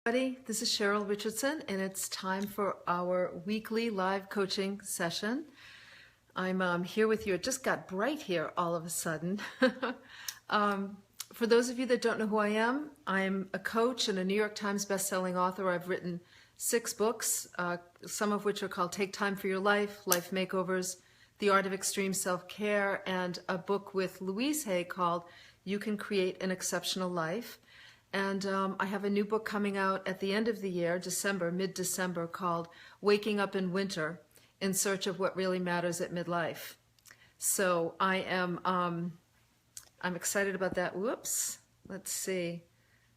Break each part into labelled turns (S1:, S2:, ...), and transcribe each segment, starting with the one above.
S1: Everybody, this is Cheryl Richardson, and it's time for our weekly live coaching session. I'm here with you. It just got bright here all of a sudden. For those of you that don't know who I am, I'm a coach and a New York Times bestselling author. I've written 6 books, some of which are called Take Time for Your Life, Life Makeovers, The Art of Extreme Self-Care, and a book with Louise Hay called You Can Create an Exceptional Life. And I have a new book coming out at the end of the year, mid-December, called Waking Up in Winter, in Search of What Really Matters at Midlife. So I'm excited about that. Whoops, let's see.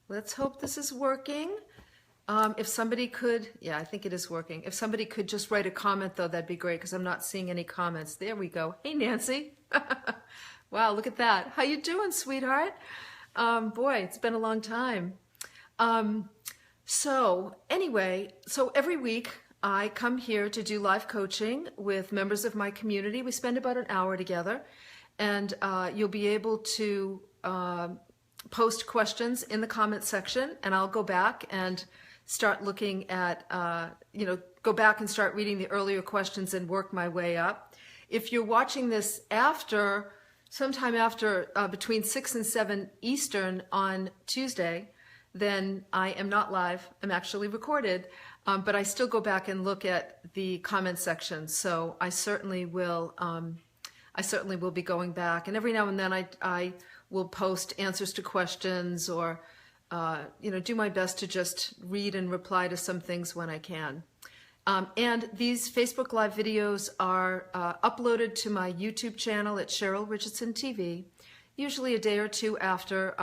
S1: Let's hope this is working. If somebody could, yeah, I think it is working. If somebody could just write a comment though, that'd be great, because I'm not seeing any comments. There we go. Hey, Nancy. Wow, look at that. How you doing, sweetheart? Boy, it's been a long time. So every week I come here to do live coaching with members of my community. We spend about an hour together, and you'll be able to post questions in the comment section, and I'll go back and start looking at, go back and start reading the earlier questions and work my way up. If you're watching this sometime after between 6 and 7 Eastern on Tuesday, then I am not live. I'm actually recorded, but I still go back and look at the comment section. So I certainly will be going back, and every now and then I will post answers to questions, or do my best to just read and reply to some things when I can. And these Facebook Live videos are uploaded to my YouTube channel at Cheryl Richardson TV, usually a day or two after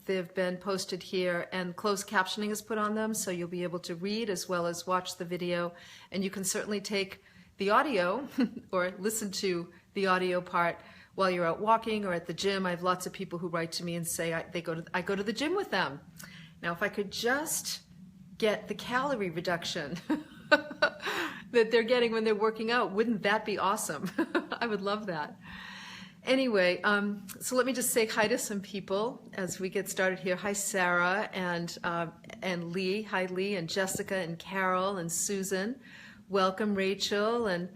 S1: they've been posted here, and closed captioning is put on them, so you'll be able to read as well as watch the video, and you can certainly take the audio or listen to the audio part while you're out walking or at the gym. I have lots of people who write to me and say I go to the gym with them. Now, if I could just get the calorie reduction that they're getting when they're working out, wouldn't that be awesome? I would love that. Anyway, so let me just say hi to some people as we get started here. Hi, Sarah and Lee. Hi, Lee and Jessica and Carol and Susan. Welcome, Rachel, and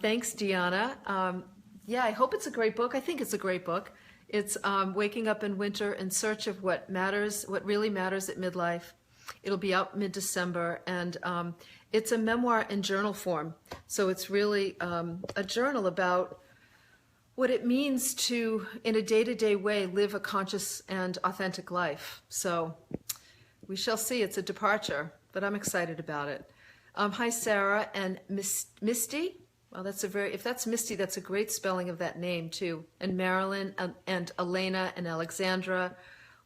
S1: thanks, Deanna. Yeah, I hope it's a great book. I think it's a great book. It's Waking Up in Winter in Search of What Really Matters at Midlife. It'll be out mid-December, and it's a memoir in journal form. So it's really a journal about what it means to, in a day-to-day way, live a conscious and authentic life. So we shall see. It's a departure, but I'm excited about it. Hi, Sarah and Misty. Well, if that's Misty, that's a great spelling of that name too. And Marilyn and Elena and Alexandra.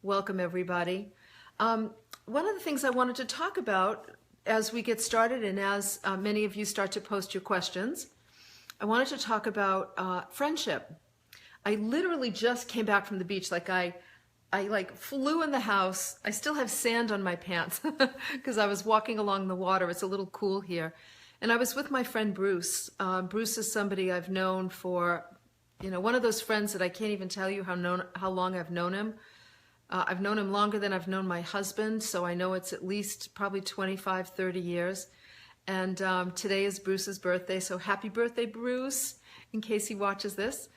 S1: Welcome, everybody. One of the things I wanted to talk about as we get started, and as many of you start to post your questions, I wanted to talk about friendship. I literally just came back from the beach. I flew in the house. I still have sand on my pants because I was walking along the water. It's a little cool here. And I was with my friend Bruce. Bruce is somebody I've known for, one of those friends that I can't even tell you how long I've known him. I've known him longer than I've known my husband, so I know it's at least probably 25, 30 years. And today is Bruce's birthday, so happy birthday, Bruce, in case he watches this.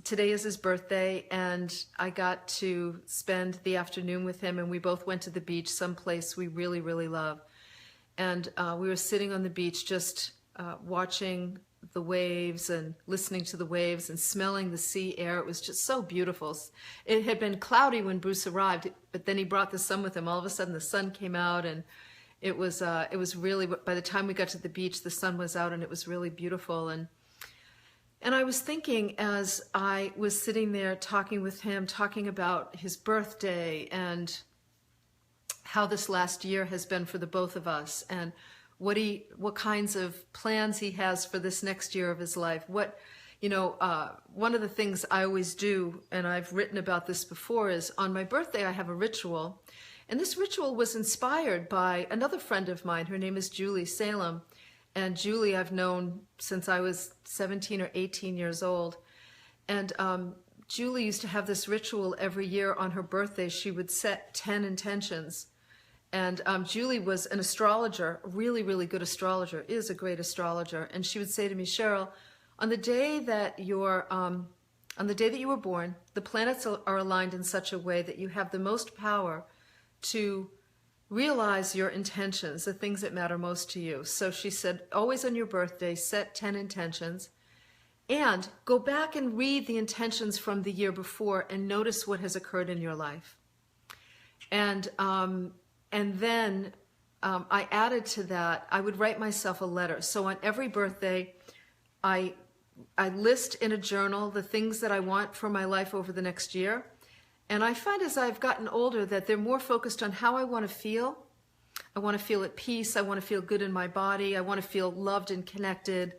S1: Today is his birthday, and I got to spend the afternoon with him, and we both went to the beach, someplace we really, really love. And we were sitting on the beach just watching the waves and listening to the waves and smelling the sea air. It was just so beautiful. It had been cloudy when Bruce arrived, but then he brought the sun with him. All of a sudden the sun came out, and it was really, by the time we got to the beach, the sun was out, and it was really beautiful. And I was thinking, as I was sitting there talking with him, talking about his birthday and how this last year has been for the both of us, and what kinds of plans he has for this next year of his life. One of the things I always do, and I've written about this before, is on my birthday I have a ritual. And this ritual was inspired by another friend of mine. Her name is Julie Salem. And Julie I've known since I was 17 or 18 years old. And Julie used to have this ritual every year on her birthday. She would set 10 intentions. And Julie was an astrologer, a really, really good astrologer, is a great astrologer. And she would say to me, Cheryl, on the day that you were born, the planets are aligned in such a way that you have the most power to realize your intentions, the things that matter most to you. So she said, always on your birthday, set 10 intentions and go back and read the intentions from the year before and notice what has occurred in your life. And then I added to that, I would write myself a letter. So on every birthday, I list in a journal the things that I want for my life over the next year. And I find as I've gotten older that they're more focused on how I want to feel. I want to feel at peace. I want to feel good in my body. I want to feel loved and connected.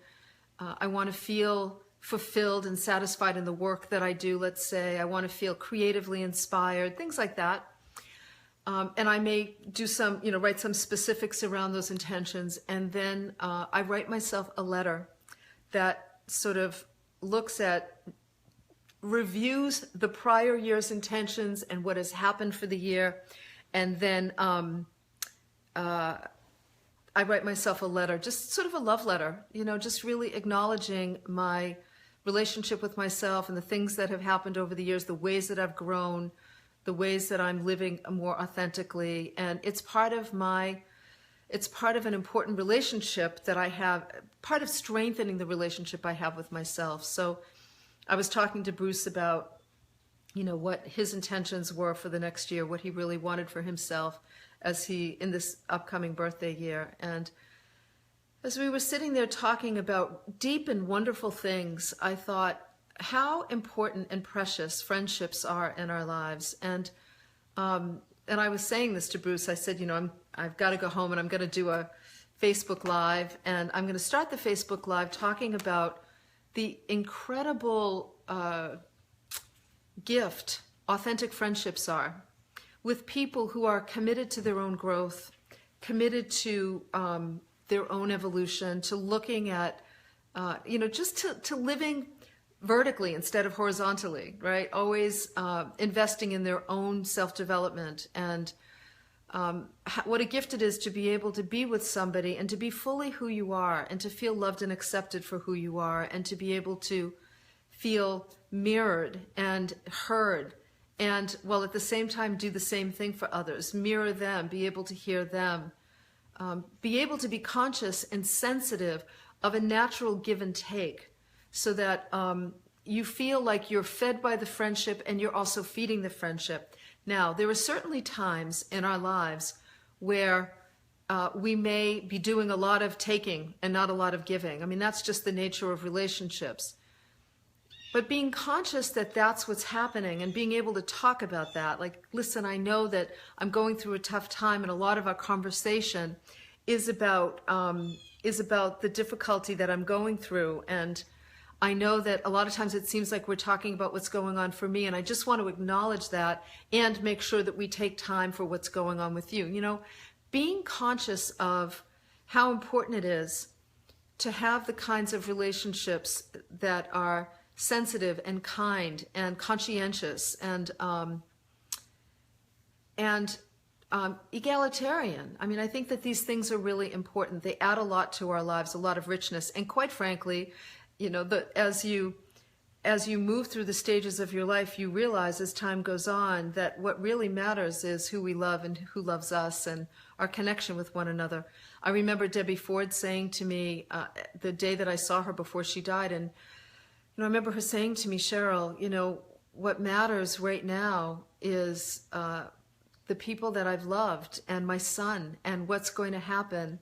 S1: I want to feel fulfilled and satisfied in the work that I do, let's say. I want to feel creatively inspired, things like that. And I may do some, write some specifics around those intentions. And then I write myself a letter that sort of reviews the prior year's intentions and what has happened for the year. And then I write myself a letter, just sort of a love letter, just really acknowledging my relationship with myself and the things that have happened over the years, the ways that I've grown, the ways that I'm living more authentically. And it's part of an important relationship that I have, part of strengthening the relationship I have with myself. So I was talking to Bruce about, what his intentions were for the next year, what he really wanted for himself in this upcoming birthday year. And as we were sitting there talking about deep and wonderful things, I thought how important and precious friendships are in our lives. And I was saying this to Bruce. I said, I've got to go home and I'm going to do a Facebook Live. And I'm going to start the Facebook Live talking about the incredible gift authentic friendships are with people who are committed to their own growth, committed to their own evolution, to looking at, just to living vertically instead of horizontally, right? Always investing in their own self-development. And what a gift it is to be able to be with somebody and to be fully who you are and to feel loved and accepted for who you are and to be able to feel mirrored and heard and, while at the same time do the same thing for others, mirror them, be able to hear them, be able to be conscious and sensitive of a natural give and take so that you feel like you're fed by the friendship and you're also feeding the friendship. Now, there are certainly times in our lives where we may be doing a lot of taking and not a lot of giving. I mean, that's just the nature of relationships. But being conscious that that's what's happening and being able to talk about that, like, listen, I know that I'm going through a tough time, and a lot of our conversation is about the difficulty that I'm going through. And I know that a lot of times it seems like we're talking about what's going on for me, and I just want to acknowledge that and make sure that we take time for what's going on with you. Being conscious of how important it is to have the kinds of relationships that are sensitive and kind and conscientious and egalitarian. I mean, I think that these things are really important. They add a lot to our lives, a lot of richness. And quite frankly, as you move through the stages of your life, you realize as time goes on that what really matters is who we love and who loves us and our connection with one another. I remember Debbie Ford saying to me the day that I saw her before she died, and I remember her saying to me, Cheryl, what matters right now is the people that I've loved and my son and what's going to happen.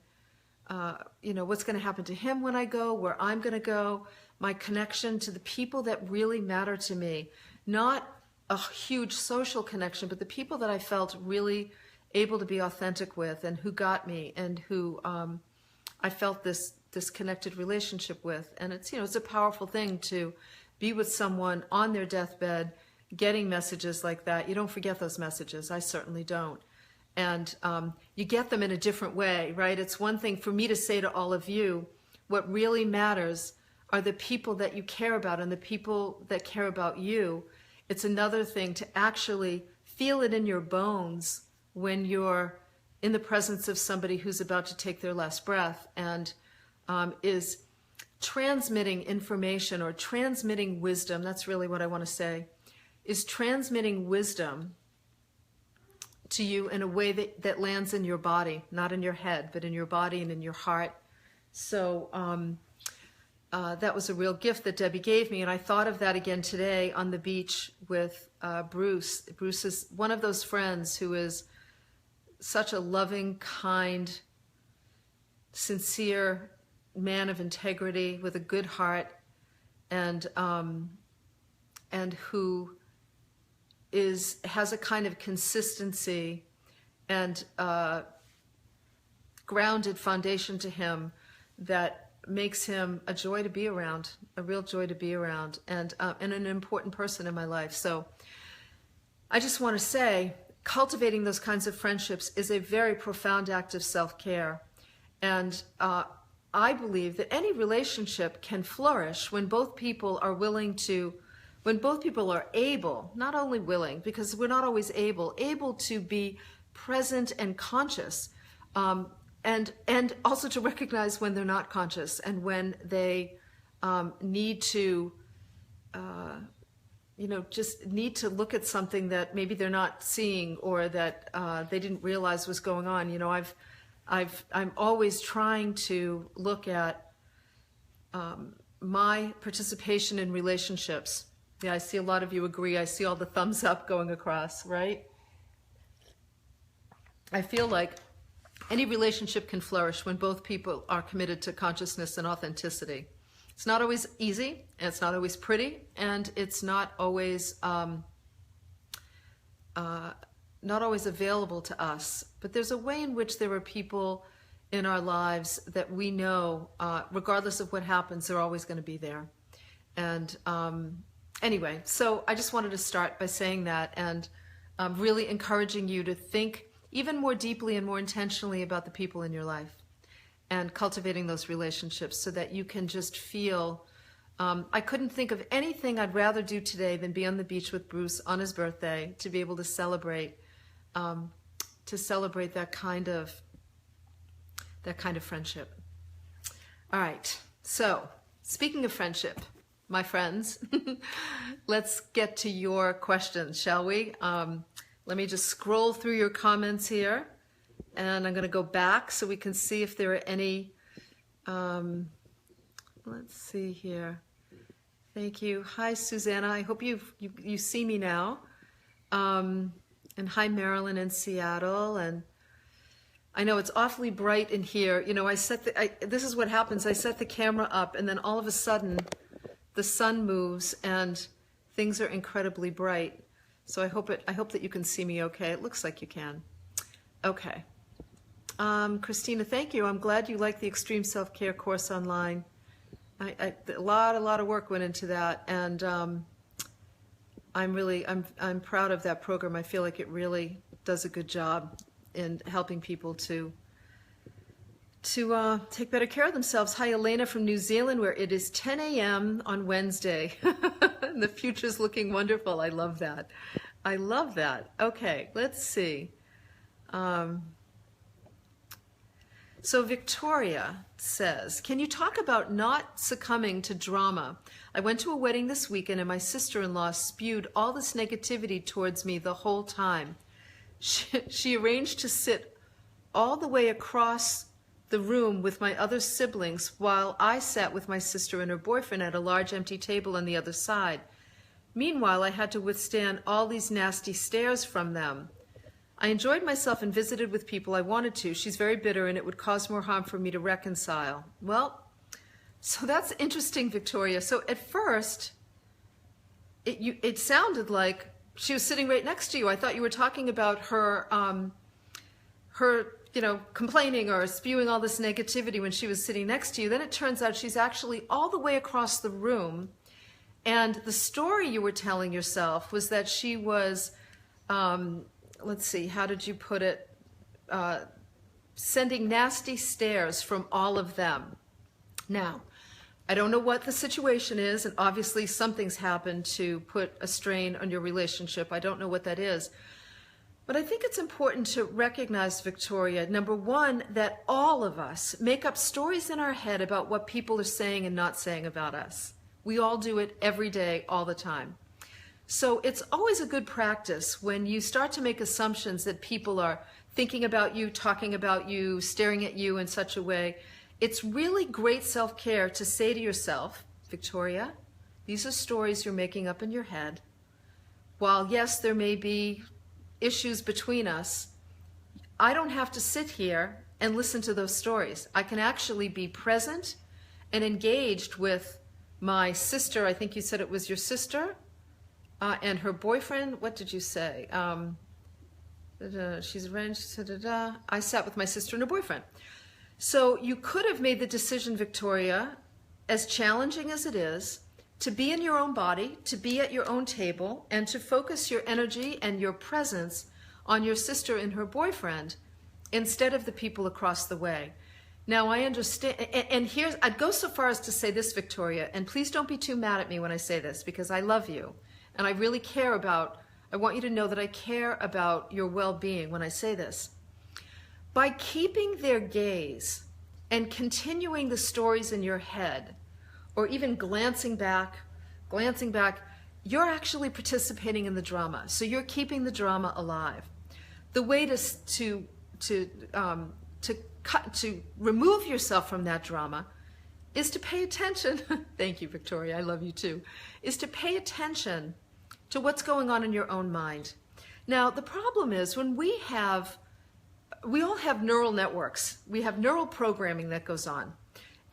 S1: What's going to happen to him when I go, where I'm going to go, my connection to the people that really matter to me. Not a huge social connection, but the people that I felt really able to be authentic with and who got me and who I felt this connected relationship with. And it's a powerful thing to be with someone on their deathbed, getting messages like that. You don't forget those messages. I certainly don't. And you get them in a different way, right? It's one thing for me to say to all of you, what really matters are the people that you care about and the people that care about you. It's another thing to actually feel it in your bones when you're in the presence of somebody who's about to take their last breath, and is transmitting information or transmitting wisdom. That's really what I want to say, is transmitting wisdom to you in a way that lands in your body, not in your head, but in your body and in your heart. So that was a real gift that Debbie gave me, and I thought of that again today on the beach with Bruce. Bruce is one of those friends who is such a loving, kind, sincere man of integrity with a good heart, and who has a kind of consistency and grounded foundation to him that makes him a joy to be around, a real joy to be around, and an important person in my life. So I just want to say, cultivating those kinds of friendships is a very profound act of self-care. And I believe that any relationship can flourish when both people are willing to, when both people are able, not only willing, because we're not always able to be present and conscious, and also to recognize when they're not conscious and when they need to, just need to look at something that maybe they're not seeing or that they didn't realize was going on. You know, I'm always trying to look at my participation in relationships. Yeah, I see a lot of you agree. I see all the thumbs up going across, right? I feel like any relationship can flourish when both people are committed to consciousness and authenticity. It's not always easy, and it's not always pretty, and it's not always available to us. But there's a way in which there are people in our lives that we know, regardless of what happens, they're always going to be there. And anyway, so I just wanted to start by saying that, and really encouraging you to think even more deeply and more intentionally about the people in your life and cultivating those relationships so that you can just feel, I couldn't think of anything I'd rather do today than be on the beach with Bruce on his birthday, to be able to celebrate that kind of friendship. All right, so speaking of friendship, my friends, let's get to your questions, shall we? Let me just scroll through your comments here, and I'm going to go back so we can see if there are any. Let's see here. Thank you. Hi, Susanna. I hope you see me now. And hi, Marilyn in Seattle. And I know it's awfully bright in here. You know, this is what happens. I set the camera up, and then all of a sudden, the sun moves, and things are incredibly bright. So I hope that you can see me okay. It looks like you can. Okay. Christina, thank you. I'm glad you like the Extreme Self-Care course online. A lot of work went into that, and I'm proud of that program. I feel like it really does a good job in helping people to take better care of themselves. Hi, Elena from New Zealand, where it is 10 a.m. on Wednesday. And the future's looking wonderful. I love that. I love that. Okay, let's see. So Victoria says, can you talk about not succumbing to drama? I went to a wedding this weekend and my sister-in-law spewed all this negativity towards me the whole time. She arranged to sit all the way across the room with my other siblings while I sat with my sister and her boyfriend at a large empty table on the other side. Meanwhile, I had to withstand all these nasty stares from them. I enjoyed myself and visited with people I wanted to. She's very bitter and it would cause more harm for me to reconcile. Well, so that's interesting, Victoria. So at first, it sounded like she was sitting right next to you. I thought you were talking about her, complaining or spewing all this negativity when she was sitting next to you. Then it turns out she's actually all the way across the room. And the story you were telling yourself was that she was, let's see, how did you put it? Sending nasty stares from all of them. Now, I don't know what the situation is, and obviously something's happened to put a strain on your relationship. I don't know what that is. But I think it's important to recognize, Victoria, number one, that all of us make up stories in our head about what people are saying and not saying about us. We all do it every day, all the time. So it's always a good practice when you start to make assumptions that people are thinking about you, talking about you, staring at you in such a way. It's really great self-care to say to yourself, Victoria, these are stories you're making up in your head. While yes, there may be issues between us, I don't have to sit here and listen to those stories. I can actually be present and engaged with my sister. I think you said it was your sister and her boyfriend. What did you say? She's arranged. I sat with my sister and her boyfriend. So you could have made the decision, Victoria, as challenging as it is, to be in your own body, to be at your own table, and to focus your energy and your presence on your sister and her boyfriend instead of the people across the way. Now, I understand, and here's, I'd go so far as to say this, Victoria, and please don't be too mad at me when I say this, because I love you, and I really care about, I want you to know that I care about your well-being when I say this. By keeping their gaze and continuing the stories in your head, or even glancing back, you're actually participating in the drama. So you're keeping the drama alive. The way to remove yourself from that drama is to pay attention. Thank you, Victoria. I love you too. Is to pay attention to what's going on in your own mind. Now, the problem is when we all have neural networks. We have neural programming that goes on.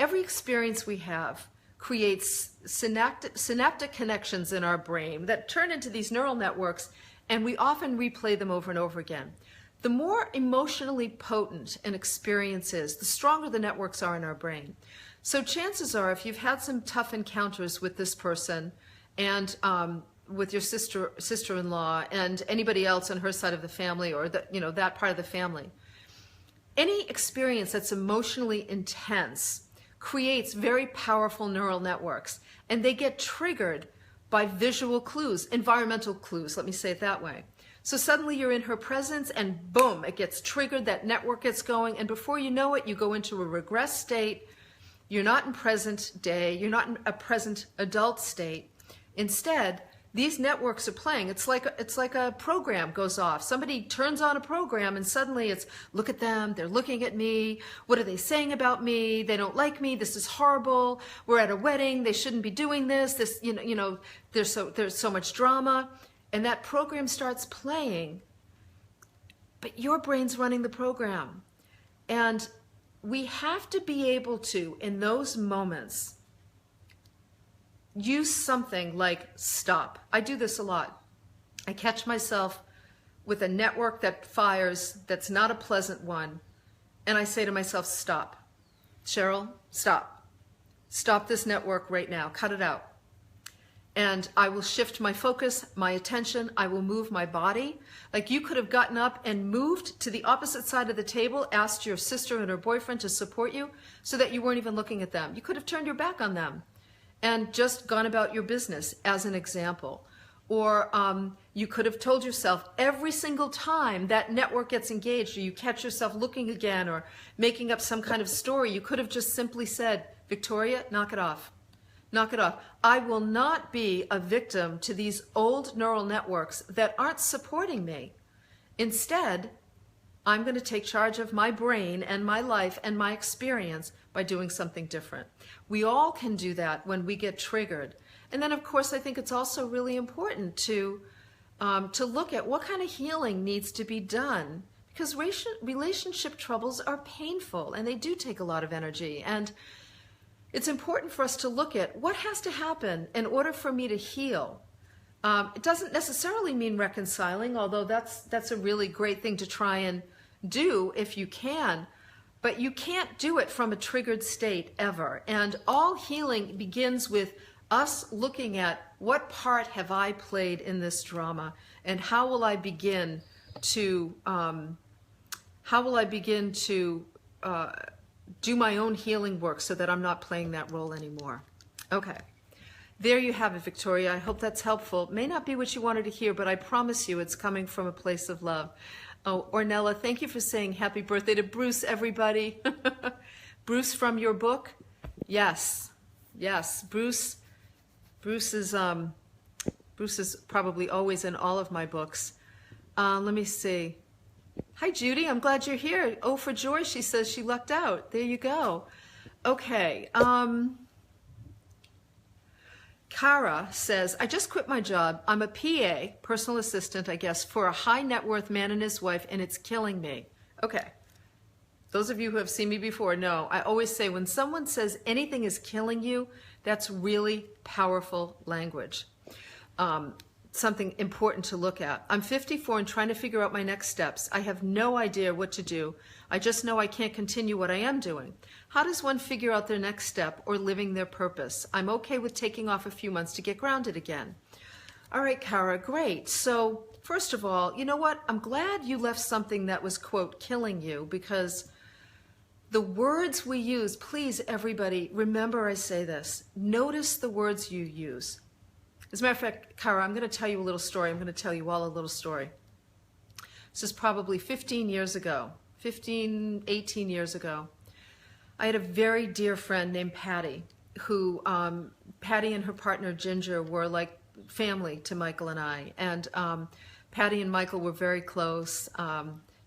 S1: Every experience we have creates synaptic connections in our brain that turn into these neural networks, and we often replay them over and over again. The more emotionally potent an experience is, the stronger the networks are in our brain. So chances are, if you've had some tough encounters with this person and with your sister-in-law and anybody else on her side of the family, or that part of the family, any experience that's emotionally intense creates very powerful neural networks, and they get triggered by visual clues, environmental clues, let me say it that way. So suddenly you're in her presence and boom, it gets triggered, that network gets going, and before you know it, you go into a regress state. You're not in present day, you're not in a present adult state. Instead, these networks are playing. It's like a program goes off. Somebody turns on a program and suddenly it's, look at them, they're looking at me, what are they saying about me, they don't like me, this is horrible, we're at a wedding, they shouldn't be doing this, there's so much drama, and that program starts playing, but your brain's running the program. And we have to be able to, in those moments, use something like stop. I do this a lot. I catch myself with a network that fires that's not a pleasant one, and I say to myself, stop. Cheryl, stop. Stop this network right now. Cut it out. And I will shift my focus, my attention. I will move my body. Like you could have gotten up and moved to the opposite side of the table, asked your sister and her boyfriend to support you so that you weren't even looking at them. You could have turned your back on them and just gone about your business, as an example. Or you could have told yourself every single time that network gets engaged, or you catch yourself looking again or making up some kind of story, you could have just simply said, Victoria, knock it off. Knock it off. I will not be a victim to these old neural networks that aren't supporting me. Instead, I'm going to take charge of my brain and my life and my experience by doing something different. We all can do that when we get triggered. And then, of course, I think it's also really important to look at what kind of healing needs to be done, because relationship troubles are painful and they do take a lot of energy. And it's important for us to look at what has to happen in order for me to heal. It doesn't necessarily mean reconciling, although that's a really great thing to try and do if you can. But you can't do it from a triggered state ever. And all healing begins with us looking at what part have I played in this drama, and how will I begin to do my own healing work so that I'm not playing that role anymore. Okay. There you have it, Victoria. I hope that's helpful. May not be what you wanted to hear, but I promise you it's coming from a place of love. Oh, Ornella, thank you for saying happy birthday to Bruce, everybody. Bruce from your book? Yes. Yes. Bruce is probably always in all of my books. Let me see. Hi, Judy. I'm glad you're here. Oh, for joy, she says she lucked out. There you go. Okay. Kara says, I just quit my job. I'm a PA, personal assistant, I guess, for a high net worth man and his wife, and it's killing me. Okay. Those of you who have seen me before know, I always say when someone says anything is killing you, that's really powerful language. Something important to look at. I'm 54 and trying to figure out my next steps. I have no idea what to do. I just know I can't continue what I am doing. How does one figure out their next step or living their purpose? I'm okay with taking off a few months to get grounded again. All right, Kara, great. So first of all, you know what? I'm glad you left something that was, quote, killing you, because the words we use, please, everybody, remember I say this. Notice the words you use. As a matter of fact, Kara, I'm going to tell you a little story. I'm going to tell you all a little story. This is probably 15 years ago, 18 years ago. I had a very dear friend named Patty, who, Patty and her partner Ginger were like family to Michael and I. And Patty and Michael were very close.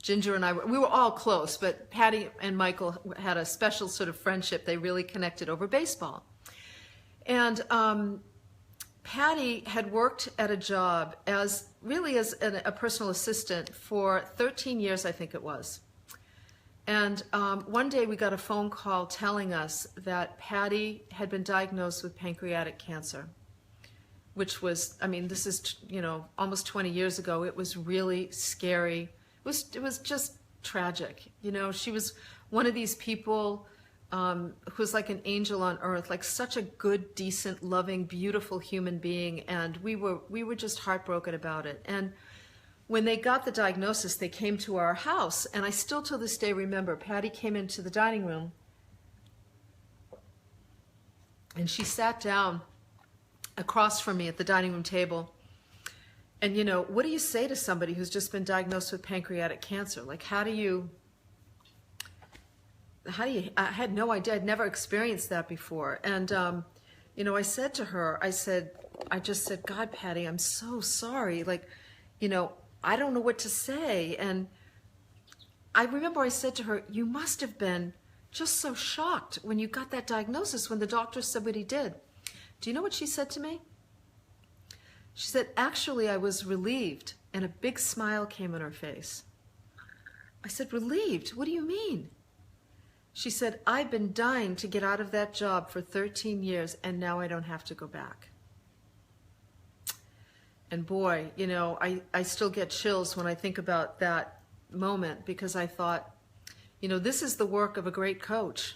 S1: Ginger and I, we were all close, but Patty and Michael had a special sort of friendship. They really connected over baseball. And Patty had worked at a job as a personal assistant for 13 years, I think it was. And one day we got a phone call telling us that Patty had been diagnosed with pancreatic cancer, which was, I mean, this is, you know, almost 20 years ago. It was really scary. It was just tragic. You know, she was one of these people who's like an angel on earth, like such a good, decent, loving, beautiful human being. And we were just heartbroken about it. And when they got the diagnosis, they came to our house. And I still to this day remember Patty came into the dining room and she sat down across from me at the dining room table. And, you know, what do you say to somebody who's just been diagnosed with pancreatic cancer? Like, I had no idea. I'd never experienced that before. And, you know, I said to her, I just said, God, Patty, I'm so sorry. Like, you know, I don't know what to say. And I remember I said to her, you must have been just so shocked when you got that diagnosis, when the doctor said what he did. Do you know what she said to me? She said, actually, I was relieved. And a big smile came on her face. I said, relieved? What do you mean? She said, I've been dying to get out of that job for 13 years, and now I don't have to go back. And boy, you know, I still get chills when I think about that moment, because I thought, you know, this is the work of a great coach.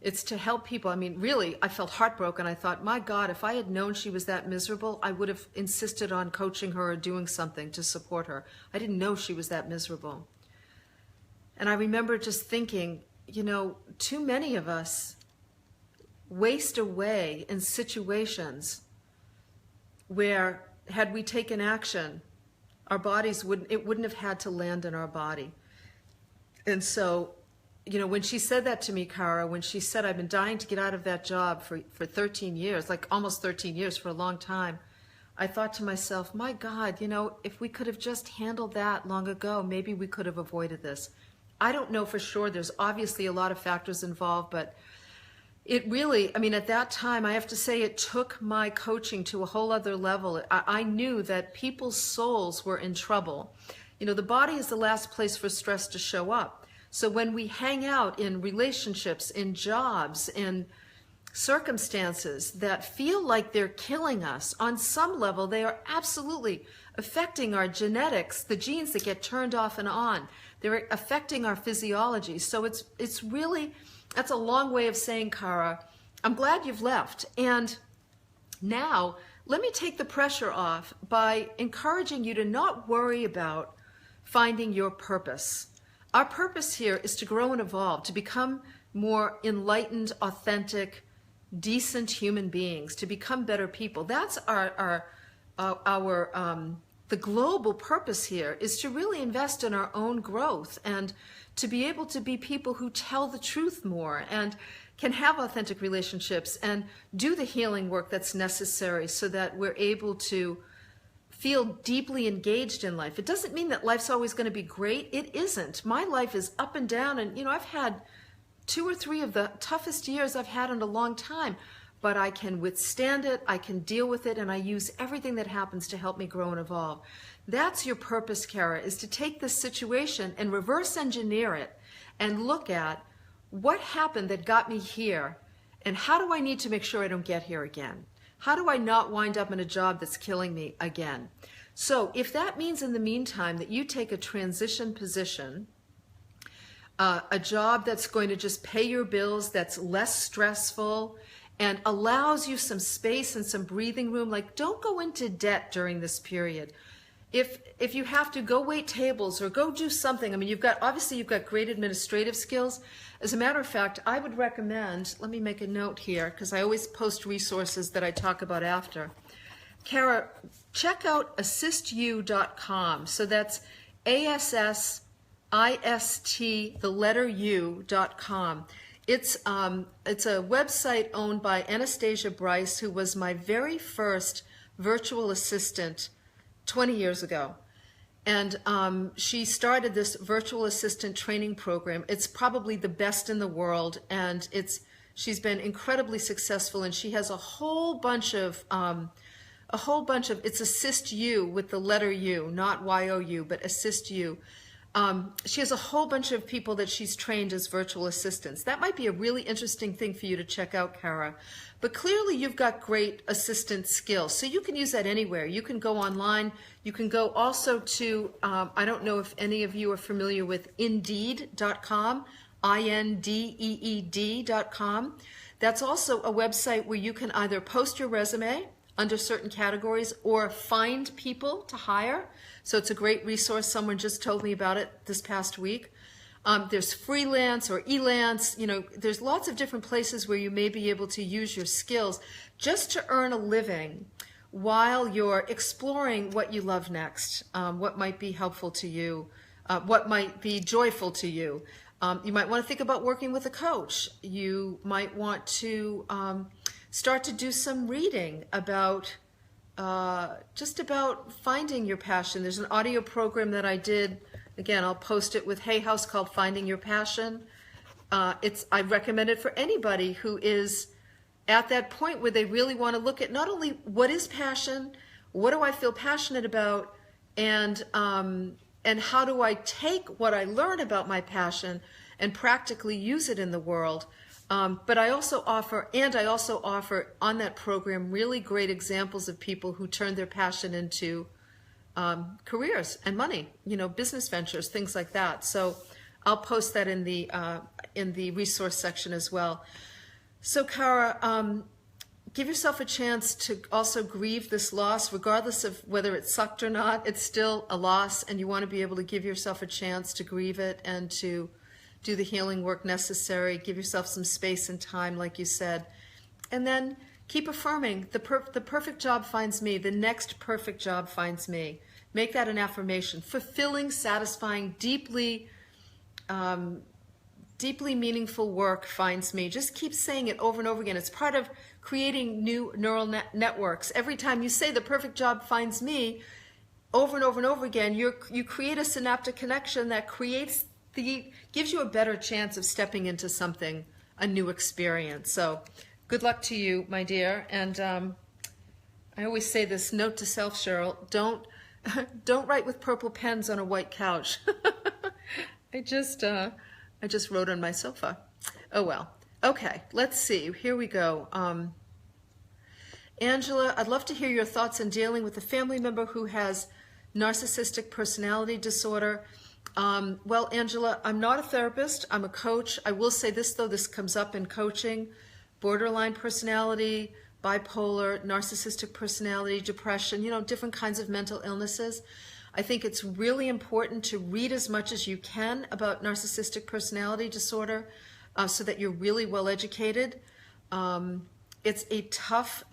S1: It's to help people. I mean, really, I felt heartbroken. I thought, my God, if I had known she was that miserable, I would have insisted on coaching her or doing something to support her. I didn't know she was that miserable. And I remember just thinking, you know, too many of us waste away in situations where, had we taken action, our bodies wouldn't have had to land in our body. And so, you know, when she said that to me, Kara, when she said, I've been dying to get out of that job for 13 years, like almost 13 years, for a long time, I thought to myself, my God, you know, if we could have just handled that long ago, maybe we could have avoided this. I don't know for sure. There's obviously a lot of factors involved, but it really, I mean, at that time, I have to say it took my coaching to a whole other level. I knew that people's souls were in trouble. You know, the body is the last place for stress to show up. So when we hang out in relationships, in jobs, in circumstances that feel like they're killing us, on some level, they are absolutely affecting our genetics, the genes that get turned off and on. They're affecting our physiology. So it's really, that's a long way of saying, Kara, I'm glad you've left. And now, let me take the pressure off by encouraging you to not worry about finding your purpose. Our purpose here is to grow and evolve, to become more enlightened, authentic, decent human beings, to become better people. That's the global purpose here, is to really invest in our own growth and to be able to be people who tell the truth more and can have authentic relationships and do the healing work that's necessary so that we're able to feel deeply engaged in life. It doesn't mean that life's always going to be great. It isn't. My life is up and down, and I've had 2 or 3 of the toughest years I've had in a long time, but I can withstand it, I can deal with it, and I use everything that happens to help me grow and evolve. That's your purpose, Kara, is to take this situation and reverse engineer it and look at what happened that got me here, and how do I need to make sure I don't get here again? How do I not wind up in a job that's killing me again? So if that means in the meantime that you take a transition position, a job that's going to just pay your bills, that's less stressful, and allows you some space and some breathing room, like don't go into debt during this period. If you have to go wait tables or go do something, I mean, obviously you've got great administrative skills. As a matter of fact, I would recommend, let me make a note here, because I always post resources that I talk about after. Kara, check out assistu.com. So that's ASSIST, the letter U.com. It's a website owned by Anastasia Bryce, who was my very first virtual assistant 20 years ago. And she started this virtual assistant training program. It's probably the best in the world, and she's been incredibly successful, and she has a whole bunch of, it's Assist You with the letter U, not Y-O-U, but Assist You. She has a whole bunch of people that she's trained as virtual assistants. That might be a really interesting thing for you to check out, Kara. But clearly you've got great assistant skills, so you can use that anywhere. You can go online. You can go also to, I don't know if any of you are familiar with Indeed.com, INDEED.com. That's also a website where you can either post your resume under certain categories or find people to hire. So it's a great resource. Someone just told me about it this past week. There's freelance or elance. There's lots of different places where you may be able to use your skills just to earn a living while you're exploring what you love next, what might be helpful to you, what might be joyful to you. You might want to think about working with a coach. You might want to start to do some reading about just about finding your passion. There's an audio program that I did. Again, I'll post it with Hay House called Finding Your Passion. I recommend it for anybody who is at that point where they really want to look at not only what is passion, what do I feel passionate about, and how do I take what I learn about my passion and practically use it in the world. But I also offer on that program really great examples of people who turned their passion into careers and money, business ventures, things like that. So I'll post that in the resource section as well. So Kara, give yourself a chance to also grieve this loss, regardless of whether it sucked or not. It's still a loss, and you want to be able to give yourself a chance to grieve it and to do the healing work necessary. Give yourself some space and time, like you said, and then keep affirming the perfect job finds me. The next perfect job finds me. Make that an affirmation. Fulfilling, satisfying, deeply meaningful work finds me. Just keep saying it over and over again. It's part of creating new neural networks. Every time you say the perfect job finds me, over and over and over again, you create a synaptic connection that gives you a better chance of stepping into something, a new experience. So good luck to you, my dear. And I always say this, note to self, Cheryl, don't write with purple pens on a white couch. I just wrote on my sofa. Oh well. Okay, let's see. Here we go. Angela, I'd love to hear your thoughts on dealing with a family member who has narcissistic personality disorder. Well, Angela, I'm not a therapist. I'm a coach. I will say this, though. This comes up in coaching. Borderline personality, bipolar, narcissistic personality, depression, different kinds of mental illnesses. I think it's really important to read as much as you can about narcissistic personality disorder so that you're really well educated. it's a tough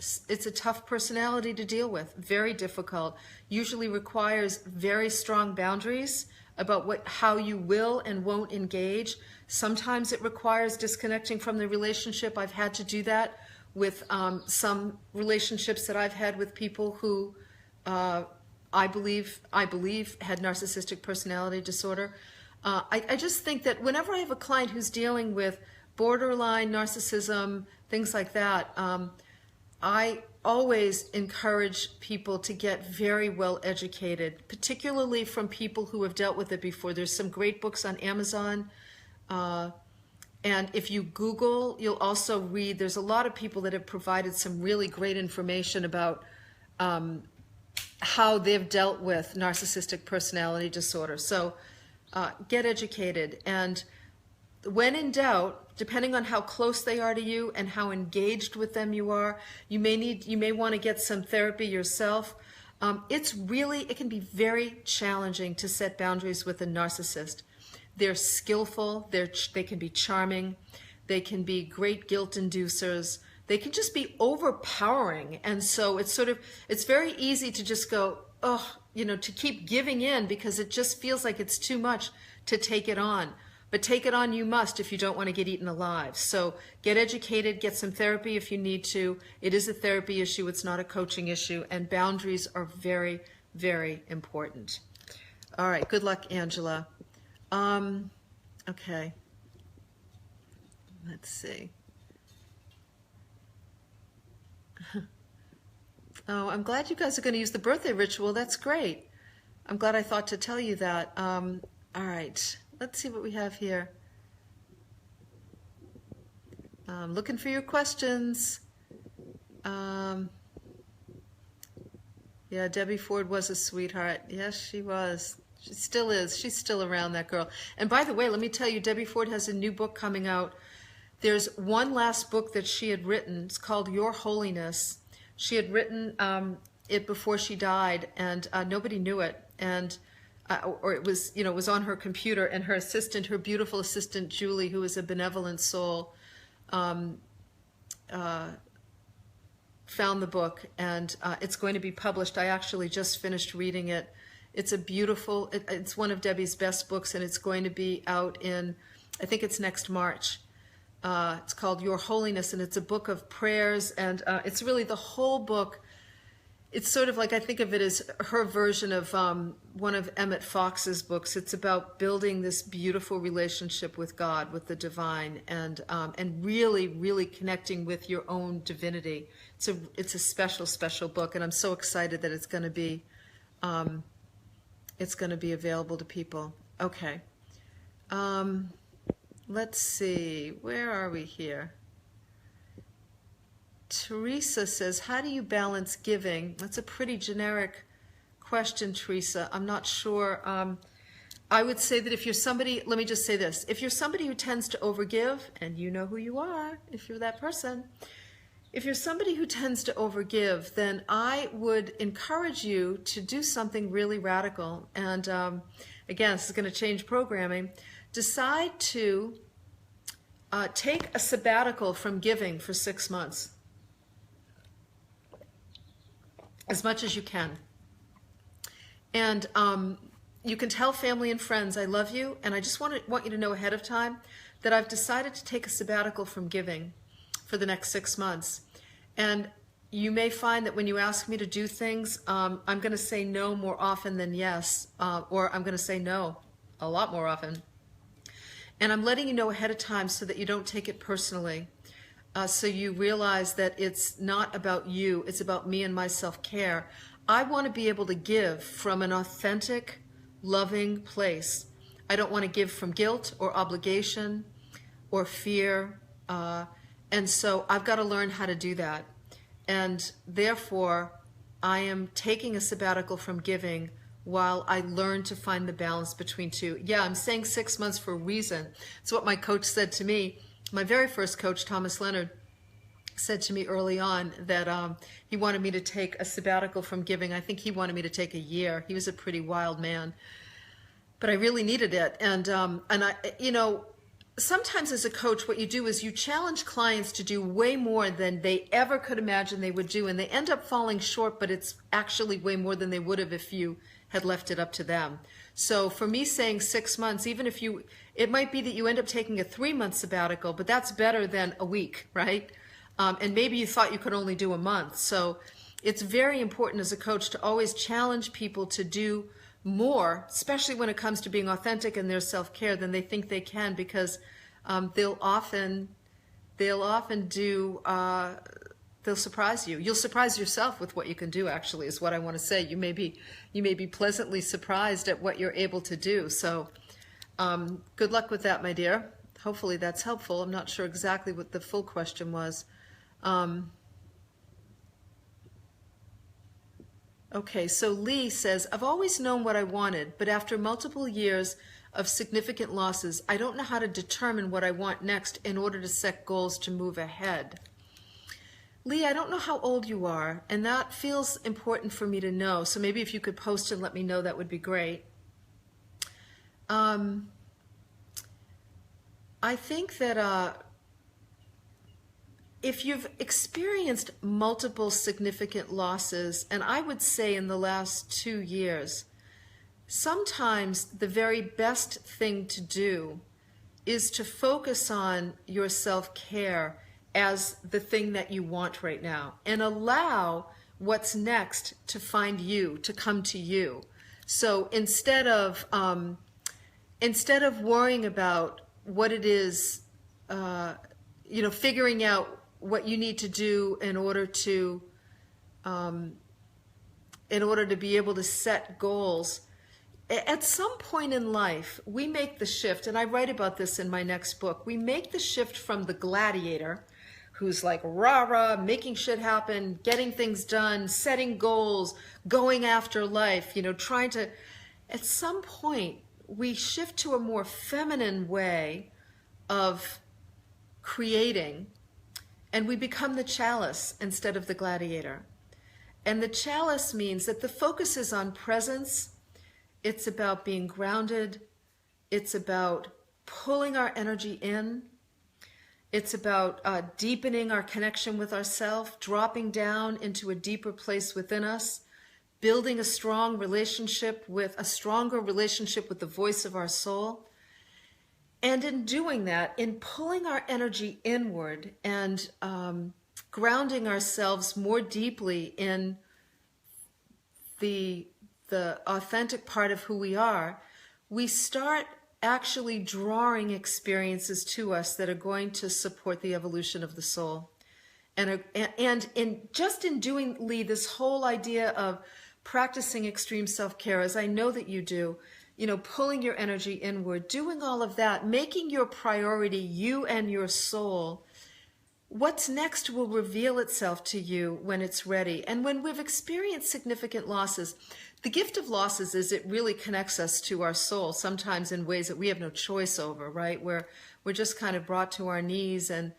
S1: personality to deal with, very difficult, usually requires very strong boundaries about how you will and won't engage. Sometimes it requires disconnecting from the relationship. I've had to do that with some relationships that I've had with people who I believe had narcissistic personality disorder. I just think that whenever I have a client who's dealing with borderline narcissism, things like that, I always encourage people to get very well educated, particularly from people who have dealt with it before. There's some great books on Amazon. And if you Google, you'll also read, there's a lot of people that have provided some really great information about how they've dealt with narcissistic personality disorder. So get educated. And when in doubt, depending on how close they are to you and how engaged with them you are, you may want to get some therapy yourself. It can be very challenging to set boundaries with a narcissist. They're skillful, they can be charming, they can be great guilt inducers, they can just be overpowering. And so it's very easy to just go, to keep giving in because it just feels like it's too much to take it on. But take it on you must if you don't want to get eaten alive. So get educated, get some therapy if you need to. It is a therapy issue, it's not a coaching issue, and boundaries are very, very important. All right, good luck, Angela. Okay. Let's see. Oh, I'm glad you guys are going to use the birthday ritual. That's great. I'm glad I thought to tell you that. All right. Let's see what we have here. Looking for your questions. Yeah, Debbie Ford was a sweetheart. Yes, she was. She still is. She's still around, that girl. And by the way, let me tell you, Debbie Ford has a new book coming out. There's one last book that she had written. It's called Your Holiness. She had written it before she died, and nobody knew it. And or it was, it was on her computer, and her assistant, her beautiful assistant, Julie, who is a benevolent soul, found the book, and it's going to be published. I actually just finished reading it. It's it's one of Debbie's best books, and it's going to be out in, I think it's next March. It's called Your Holiness, and it's a book of prayers, and it's really the whole book. It's sort of like, I think of it as her version of one of Emmett Fox's books. It's about building this beautiful relationship with God, with the divine, and really, really connecting with your own divinity. It's a special, special book, and I'm so excited that it's going to be available to people. Okay. Let's see. Where are we here? Teresa says, how do you balance giving? That's a pretty generic question, Teresa. I'm not sure. I would say that if you're somebody, let me just say this. If you're somebody who tends to overgive, and you know who you are if you're that person, if you're somebody who tends to overgive, then I would encourage you to do something really radical. And again, this is going to change programming. Decide to take a sabbatical from giving for 6 months. As much as you can. And you can tell family and friends, I love you, and I just want you to know ahead of time that I've decided to take a sabbatical from giving for the next 6 months. And you may find that when you ask me to do things, I'm going to say no more often than yes, or I'm going to say no a lot more often. And I'm letting you know ahead of time so that you don't take it personally. So you realize that it's not about you, it's about me and my self-care. I want to be able to give from an authentic, loving place. I don't want to give from guilt or obligation or fear. And so I've got to learn how to do that. And therefore, I am taking a sabbatical from giving while I learn to find the balance between two. Yeah, I'm saying 6 months for a reason. It's what my coach said to me. My very first coach, Thomas Leonard, said to me early on that he wanted me to take a sabbatical from giving. I think he wanted me to take a year. He was a pretty wild man, but I really needed it. And I, sometimes as a coach, what you do is you challenge clients to do way more than they ever could imagine they would do, and they end up falling short, but it's actually way more than they would have if you had left it up to them. So for me saying 6 months, even if it might be that you end up taking a 3-month sabbatical, but that's better than a week, right? And maybe you thought you could only do a month. So it's very important as a coach to always challenge people to do more, especially when it comes to being authentic in their self-care than they think they can, because they'll often do, they'll surprise you. You'll surprise yourself with what you can do, actually, is what I want to say. You may be pleasantly surprised at what you're able to do. So good luck with that, my dear. Hopefully that's helpful. I'm not sure exactly what the full question was. Okay, so Lee says, I've always known what I wanted, but after multiple years of significant losses, I don't know how to determine what I want next in order to set goals to move ahead. Lee, I don't know how old you are, and that feels important for me to know. So maybe if you could post and let me know, that would be great. I think that if you've experienced multiple significant losses, and I would say in the last 2 years, sometimes the very best thing to do is to focus on your self-care as the thing that you want right now, and allow what's next to find you, to come to you. So instead of worrying about what it is, figuring out what you need to do in order to be able to set goals, at some point in life, we make the shift, and I write about this in my next book. We make the shift from the gladiator, who's like rah-rah, making shit happen, getting things done, setting goals, going after life, trying to, at some point, we shift to a more feminine way of creating, and we become the chalice instead of the gladiator. And the chalice means that the focus is on presence. It's about being grounded. It's about pulling our energy in. It's about deepening our connection with ourselves, dropping down into a deeper place within us, building a stronger relationship with the voice of our soul. And in doing that, in pulling our energy inward and grounding ourselves more deeply in the authentic part of who we are, we start actually drawing experiences to us that are going to support the evolution of the soul. And in doing, Lee, this whole idea of practicing extreme self-care, as I know that you do, pulling your energy inward, doing all of that, making your priority you and your soul, what's next will reveal itself to you when it's ready. And when we've experienced significant losses, the gift of losses is it really connects us to our soul, sometimes in ways that we have no choice over, right? Where we're just kind of brought to our knees and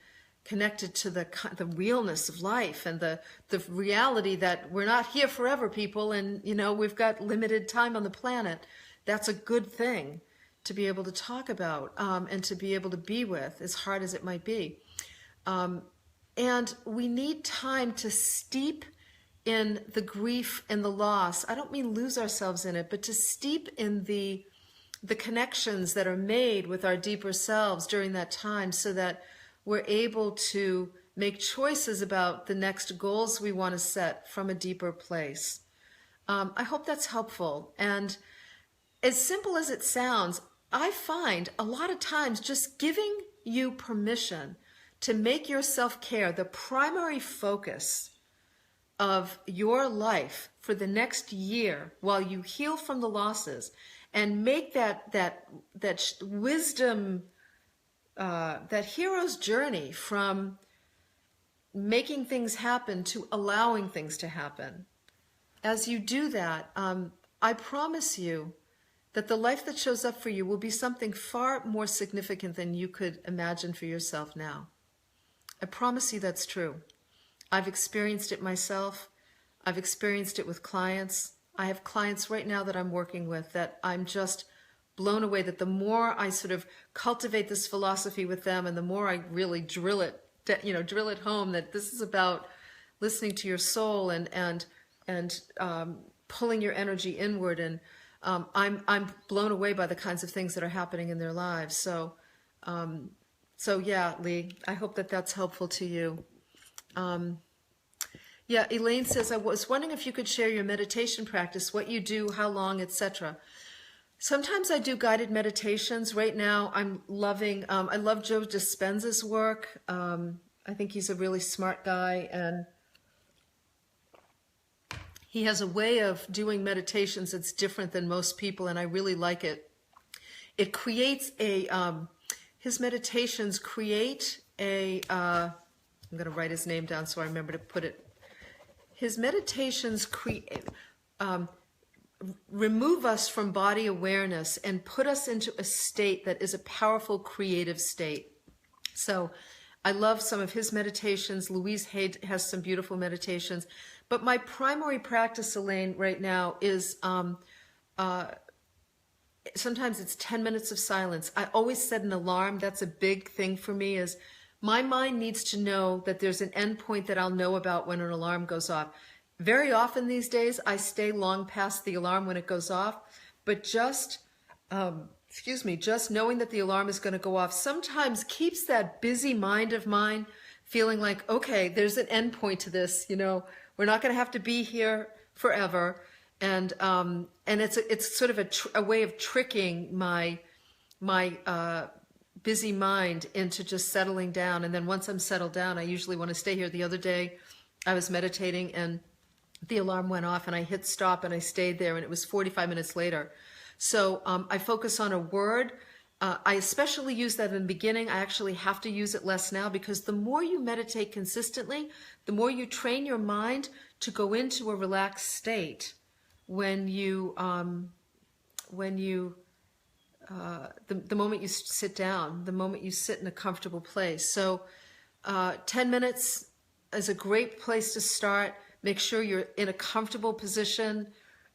S1: connected to the realness of life and the reality that we're not here forever, people, and we've got limited time on the planet. That's a good thing to be able to talk about and to be able to be with, as hard as it might be. And we need time to steep in the grief and the loss. I don't mean lose ourselves in it, but to steep in the connections that are made with our deeper selves during that time, so that we're able to make choices about the next goals we want to set from a deeper place. I hope that's helpful. And as simple as it sounds, I find a lot of times just giving you permission to make your self-care the primary focus of your life for the next year while you heal from the losses, and make that wisdom, that hero's journey from making things happen to allowing things to happen. As you do that, I promise you that the life that shows up for you will be something far more significant than you could imagine for yourself now. I promise you that's true. I've experienced it myself. I've experienced it with clients. I have clients right now that I'm working with that I'm just blown away that the more I sort of cultivate this philosophy with them, and the more I really drill it home, that this is about listening to your soul and pulling your energy inward. And I'm blown away by the kinds of things that are happening in their lives. So yeah, Lee, I hope that that's helpful to you. Yeah, Elaine says, I was wondering if you could share your meditation practice, what you do, how long, etc. Sometimes I do guided meditations. Right now, I'm loving, I love Joe Dispenza's work. I think he's a really smart guy, and he has a way of doing meditations that's different than most people, and I really like it. It creates his meditations create I'm going to write his name down so I remember to put it. His meditations remove us from body awareness and put us into a state that is a powerful creative state. So I love some of his meditations. Louise Hay has some beautiful meditations. But my primary practice, Elaine, right now is sometimes it's 10 minutes of silence. I always set an alarm. That's a big thing for me, is my mind needs to know that there's an end point that I'll know about when an alarm goes off. Very often these days, I stay long past the alarm when it goes off, but just knowing that the alarm is going to go off sometimes keeps that busy mind of mine feeling like, okay, there's an end point to this, we're not going to have to be here forever. And it's sort of a way of tricking my busy mind into just settling down. And then once I'm settled down, I usually want to stay here. The other day I was meditating and the alarm went off and I hit stop and I stayed there, and it was 45 minutes later. So I focus on a word. I especially use that in the beginning. I actually have to use it less now, because the more you meditate consistently, the more you train your mind to go into a relaxed state when you the moment you sit down, the moment you sit in a comfortable place. So 10 minutes is a great place to start. Make sure you're in a comfortable position.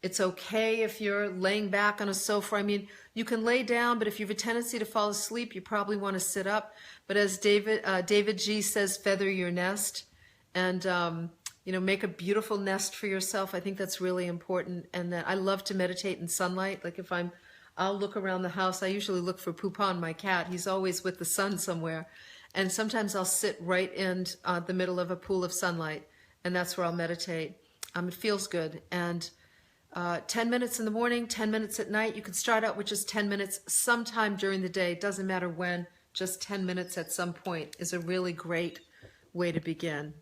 S1: It's okay if you're laying back on a sofa. I mean, you can lay down, but if you have a tendency to fall asleep, you probably want to sit up. But as David G says, feather your nest, and make a beautiful nest for yourself. I think that's really important. And that I love to meditate in sunlight. Like I'll look around the house. I usually look for Poupon, my cat. He's always with the sun somewhere. And sometimes I'll sit right in the middle of a pool of sunlight, and that's where I'll meditate. It feels good. And 10 minutes in the morning, 10 minutes at night. You can start out with just 10 minutes sometime during the day. It doesn't matter when, just 10 minutes at some point is a really great way to begin.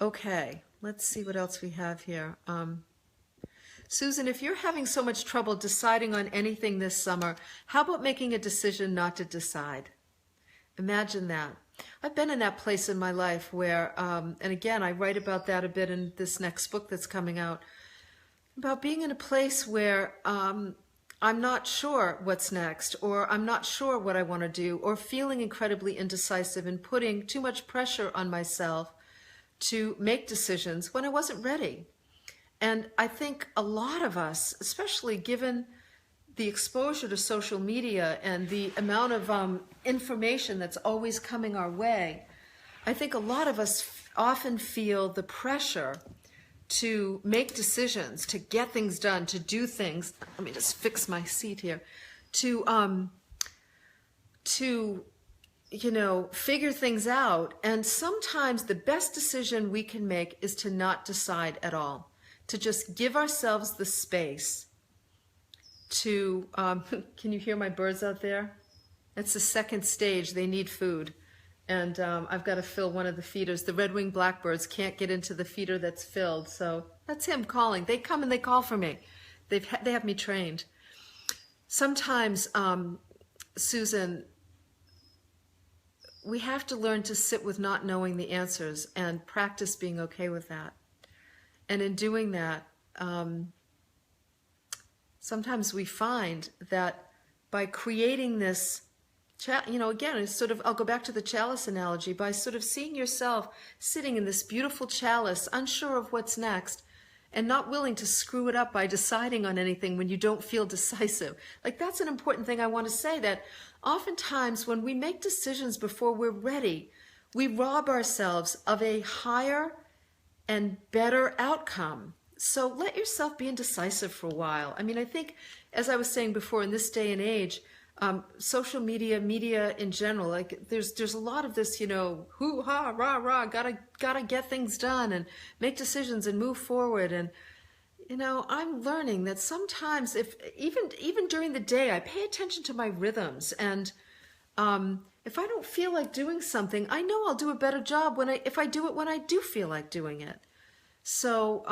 S1: Okay, let's see what else we have here. Susan, if you're having so much trouble deciding on anything this summer, how about making a decision not to decide? Imagine that. I've been in that place in my life where, and again, I write about that a bit in this next book that's coming out, about being in a place where I'm not sure what's next, or I'm not sure what I want to do, or feeling incredibly indecisive and putting too much pressure on myself to make decisions when I wasn't ready. And I think a lot of us, especially given the exposure to social media and the amount of information that's always coming our way, I think a lot of us often feel the pressure to make decisions, to get things done, to do things. Let me just fix my seat here. To figure things out. And sometimes the best decision we can make is to not decide at all, to just give ourselves the space to, can you hear my birds out there? It's the second stage. They need food. And I've got to fill one of the feeders. The red-winged blackbirds can't get into the feeder that's filled. So that's him calling. They come and they call for me. They have me trained. Sometimes, Susan, we have to learn to sit with not knowing the answers and practice being okay with that. And in doing that, sometimes we find that by creating this, again, it's sort of, I'll go back to the chalice analogy, by sort of seeing yourself sitting in this beautiful chalice, unsure of what's next, and not willing to screw it up by deciding on anything when you don't feel decisive. Like, that's an important thing I want to say, that oftentimes when we make decisions before we're ready, we rob ourselves of a higher and better outcome. So let yourself be indecisive for a while. I mean, I think, as I was saying before, in this day and age, social media in general, like there's a lot of this, hoo ha rah rah, gotta get things done and make decisions and move forward. And I'm learning that sometimes, if even during the day, I pay attention to my rhythms, and if I don't feel like doing something, I know I'll do a better job if I do it when I do feel like doing it. So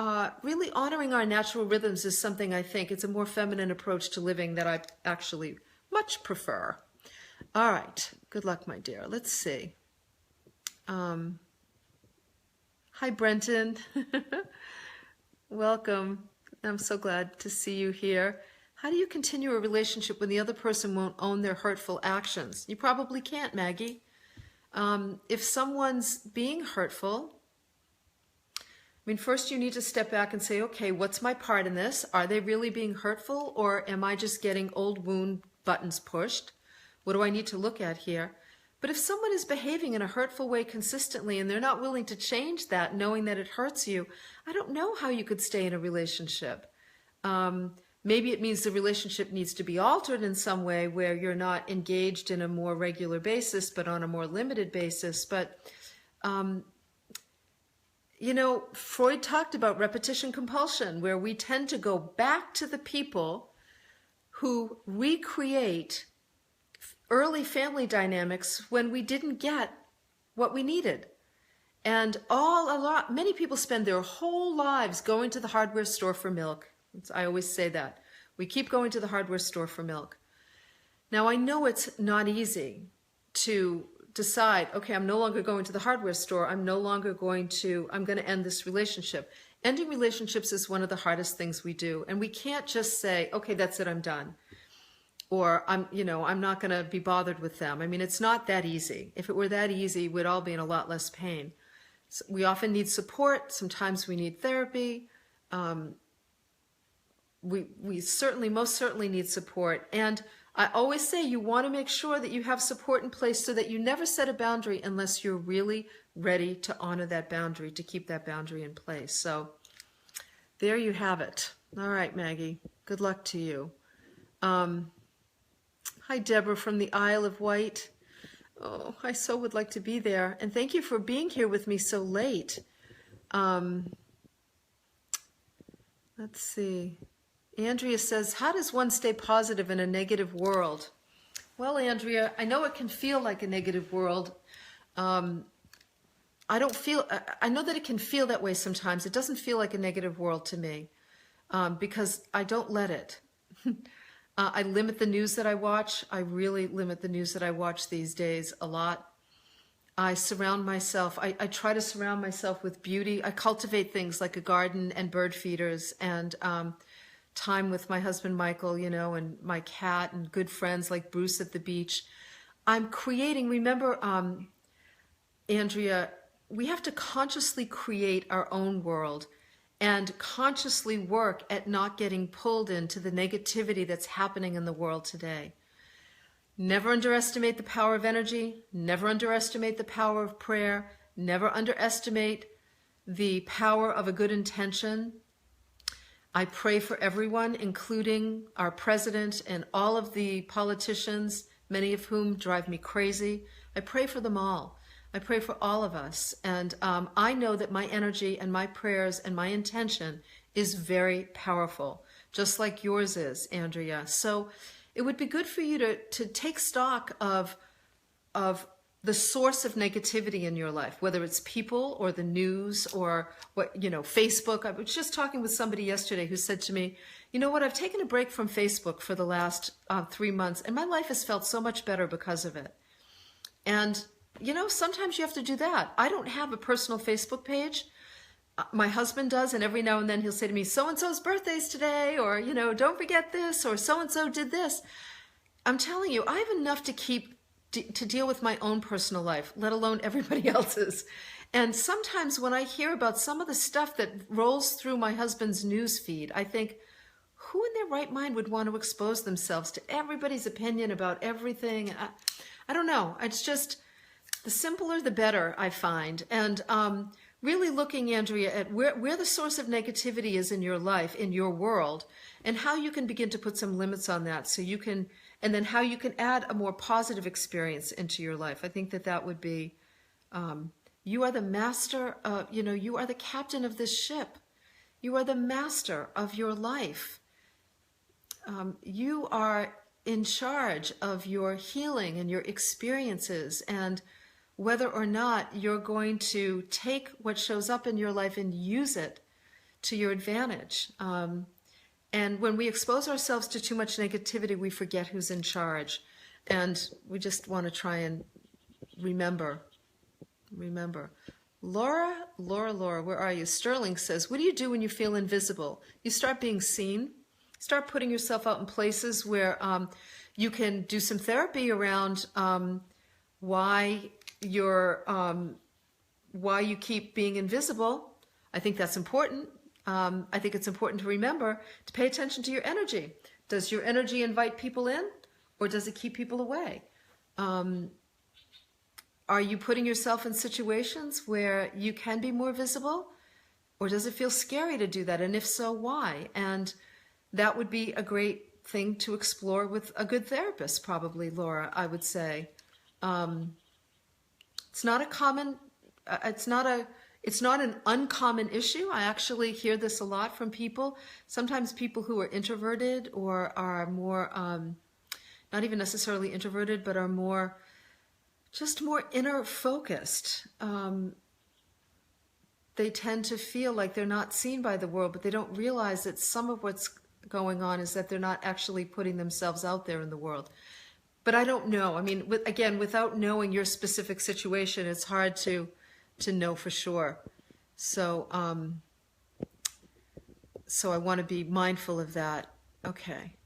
S1: really honoring our natural rhythms is something, I think it's a more feminine approach to living that I actually much prefer. All right. Good luck, my dear. Let's see. Hi, Brenton. Welcome. I'm so glad to see you here. How do you continue a relationship when the other person won't own their hurtful actions? You probably can't, Maggie. If someone's being hurtful, first you need to step back and say, okay, what's my part in this? Are they really being hurtful, or am I just getting old wound buttons pushed? What do I need to look at here? But if someone is behaving in a hurtful way consistently and they're not willing to change that, knowing that it hurts you, I don't know how you could stay in a relationship. Maybe it means the relationship needs to be altered in some way, where you're not engaged in a more regular basis, but on a more limited basis. But Freud talked about repetition compulsion, where we tend to go back to the people who recreate early family dynamics when we didn't get what we needed. And many people spend their whole lives going to the hardware store for milk. I always say that. We keep going to the hardware store for milk. Now, I know it's not easy to decide, okay, I'm no longer going to the hardware store. I'm going to end this relationship. Ending relationships is one of the hardest things we do. And we can't just say, okay, that's it, I'm done. Or I'm not going to be bothered with them. It's not that easy. If it were that easy, we'd all be in a lot less pain. So we often need support. Sometimes we need therapy. We most certainly need support. And I always say you want to make sure that you have support in place so that you never set a boundary unless you're really ready to honor that boundary, to keep that boundary in place. So there you have it. All right, Maggie. Good luck to you. Hi, Deborah from the Isle of Wight. Oh, I so would like to be there. And thank you for being here with me so late. Let's see. Andrea says, how does one stay positive in a negative world? Well, Andrea, I know it can feel like a negative world. I know that it can feel that way sometimes. It doesn't feel like a negative world to me because I don't let it. I limit the news that I watch. I really limit the news that I watch these days a lot. I surround myself. I try to surround myself with beauty. I cultivate things like a garden and bird feeders and time with my husband, Michael, and my cat and good friends like Bruce at the beach. I'm creating, remember, Andrea, we have to consciously create our own world and consciously work at not getting pulled into the negativity that's happening in the world today. Never underestimate the power of energy. Never underestimate the power of prayer. Never underestimate the power of a good intention. I pray for everyone, including our president and all of the politicians, many of whom drive me crazy. I pray for them all. I pray for all of us. And I know that my energy and my prayers and my intention is very powerful, just like yours is, Andrea. So it would be good for you to take stock of the source of negativity in your life, whether it's people or the news or Facebook. I was just talking with somebody yesterday who said to me, you know what, I've taken a break from Facebook for the last 3 months and my life has felt so much better because of it. And sometimes you have to do that. I don't have a personal Facebook page. My husband does, and every now and then he'll say to me, so-and-so's birthday's today, or, don't forget this, or so-and-so did this. I'm telling you, I have enough to keep to deal with my own personal life, let alone everybody else's. And sometimes when I hear about some of the stuff that rolls through my husband's news feed, I think, who in their right mind would want to expose themselves to everybody's opinion about everything? I don't know. It's just, the simpler the better, I find. And really looking, Andrea, at where the source of negativity is in your life, in your world, and how you can begin to put some limits on that, so you can, and then how you can add a more positive experience into your life. I think that would be, you are the master, you are the captain of this ship. You are the master of your life. You are in charge of your healing and your experiences, and whether or not you're going to take what shows up in your life and use it to your advantage. And when we expose ourselves to too much negativity, we forget who's in charge. And we just want to try and remember. Laura, where are you? Sterling says, what do you do when you feel invisible? You start being seen. Start putting yourself out in places where you can do some therapy around why you keep being invisible. I think that's important. I think it's important to remember to pay attention to your energy. Does your energy invite people in, or does it keep people away? Are you putting yourself in situations where you can be more visible, or does it feel scary to do that? And if so, why? And that would be a great thing to explore with a good therapist, probably, Laura, I would say. It's not an uncommon issue. I actually hear this a lot from people. Sometimes people who are introverted or are more, not even necessarily introverted, but are more inner focused. They tend to feel like they're not seen by the world, but they don't realize that some of what's going on is that they're not actually putting themselves out there in the world. But I don't know. I mean, again, without knowing your specific situation, it's hard to know for sure. So, so I want to be mindful of that. Okay,